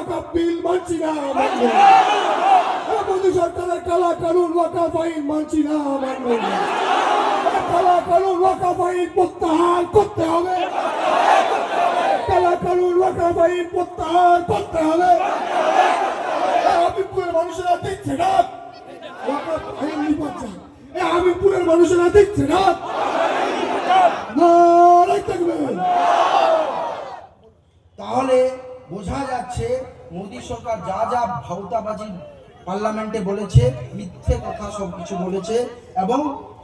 ওয়াকফ বিল মানছি না, মানব না। মোদী সরকারের কালা কানুন ওয়াকফ আইন মানছি না, মানব না। কালা কানুন ওয়াকফ আইন প্রত্যাহার করতে হবে, কালা কানুন ওয়াকফ আইন প্রত্যাহার করতে হবে। হাবিবপুরের মানুষেরা দেখছে না ওয়াকফ আইন নিপাচ্ছে, হাবিবপুরের মানুষেরা দেখছে না। তাহলে বোঝা যাচ্ছে মোদী সরকার যা যা ভাউতাবাজি পার্লামেন্টে বলেছে, মিথ্যে কথা সবকিছু বলেছে। এবং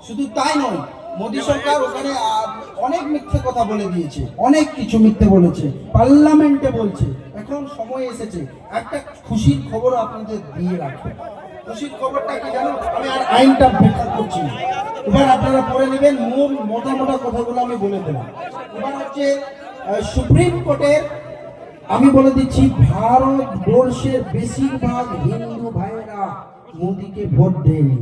শুধু তাই নয়, মোদী সরকার ওখানে অনেক মিথ্যে কথা বলে দিয়েছে, অনেক কিছু মিথ্যে বলেছে, পার্লামেন্টে বলছে। এখন সময় এসেছে একটা খুশির খবর আপনাদের দিয়ে রাখবো। খুশির খবরটা কি জানো? আমি আর আইনটা ব্যাখ্যা করছি না, এবার আপনারা পড়ে নেবেন। মূল মোটা মোটা কথাগুলো আমি বলে দিলাম। এবার হচ্ছে সুপ্রিম কোর্টের, আমি বলে দিচ্ছি, ভারতবর্ষের বেশিরভাগ হিন্দু ভাইয়েরা মোদীকে ভোট দেয়নি।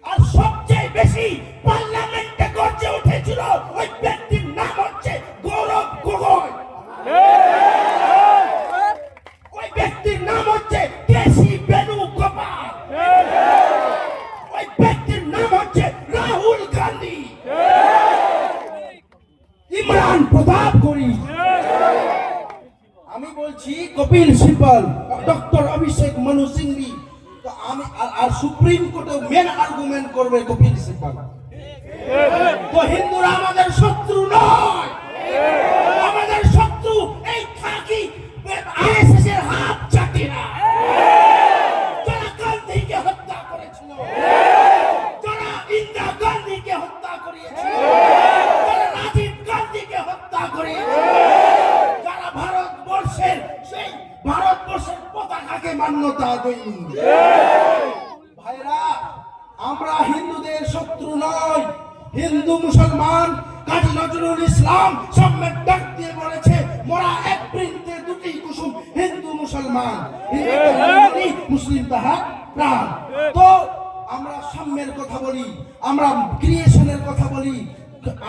আর সবচেয়ে বেশি পার্লামেন্টে গর্জে উঠেছিল ওই ব্যক্তির নাম হচ্ছে গৌরব গগৈ। ওই ব্যক্তির নাম হচ্ছে কেসি বেণুগোপাল। ওই ব্যক্তির নাম হচ্ছে রাহুল গান্ধী, ইমরান প্রতাপ করি। আমি বলছি কপিল সিব্বল, ডক্টর অভিষেক মনু সিংভি। তো আমি আর সুপ্রিম কোর্টে মেন আর্গুমেন্ট করবে কপিল সিব্বল। তো হিন্দুরা আমাদের শত্রু নয়, আমাদের শত্রু এই খাকি আরএসএস এর হাত চাটিরা, যারা গান্ধীকে হত্যা করেছিল, যারা ইন্দিরা গান্ধীকে হত্যা করিয়েছিল, যারা রাজীব গান্ধীকে হত্যা করিয়েছিল, যারা ভারতবর্ষের সেই ভারতবর্ষের পতাকাকে মান্যতা দেয়নি। ভাইরা, আমরা হিন্দুদের শত্রু নয়। হিন্দু মুসলমান কাজী নজরুল ইসলাম সম্মেত ডাক দিয়ে বলেছে, মোরা এক বৃন্তে দুটি কুসুম, হিন্দু মুসলমান, মুসলিম তাহার প্রাণ। তো আমরা সাম্যের কথা বলি, আমরা ক্রিয়েশনের কথা বলি,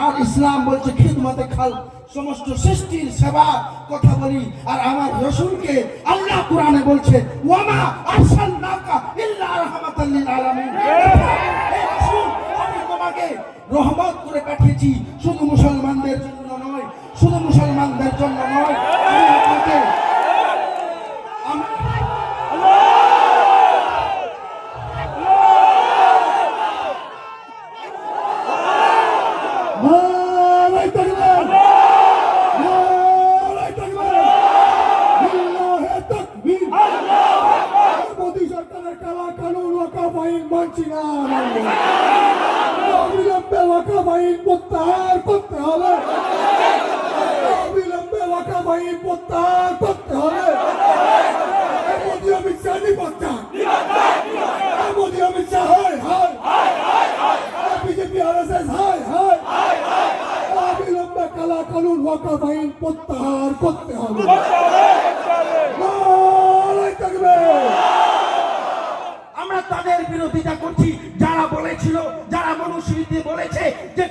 আর ইসলাম বলছে খিদমতে খাল, সমস্ত সৃষ্টির সেবা কথা বলি। আর আমার রাসূলকে আল্লাহ কোরআনে বলছে, ওয়ামা আরসালনাকা ইল্লা রাহমাতাল লিল আলামিন। হে রাসূল, আমি তোমাকে রহমত করে পাঠিয়েছি, শুধু মুসলমানদের জন্য নয়, শুধু মুসলমানদের জন্য নয়। মোদী সরকারের কালা কানুন ওয়াকফ আইন মানছি না, মানব না। অবিলম্বে ওয়াকফ আইন প্রত্যাহার করতে হবে, অবিলম্বে ওয়াকফ আইন প্রত্যাহার করতে হবে। মোদী অমিত শাহ নিপাচ্ছা, মোদী অমিত শাহ হয় হয়, বিজেপি আরএসএস হয় হয়। অবিলম্বে কালা কানুন ওয়াকফ আইন প্রত্যাহার করতে হবে। আমরা তাদের বিরোধিতা করছি যারা বলেছিল, যারা মনুস্মৃতি বলেছে যে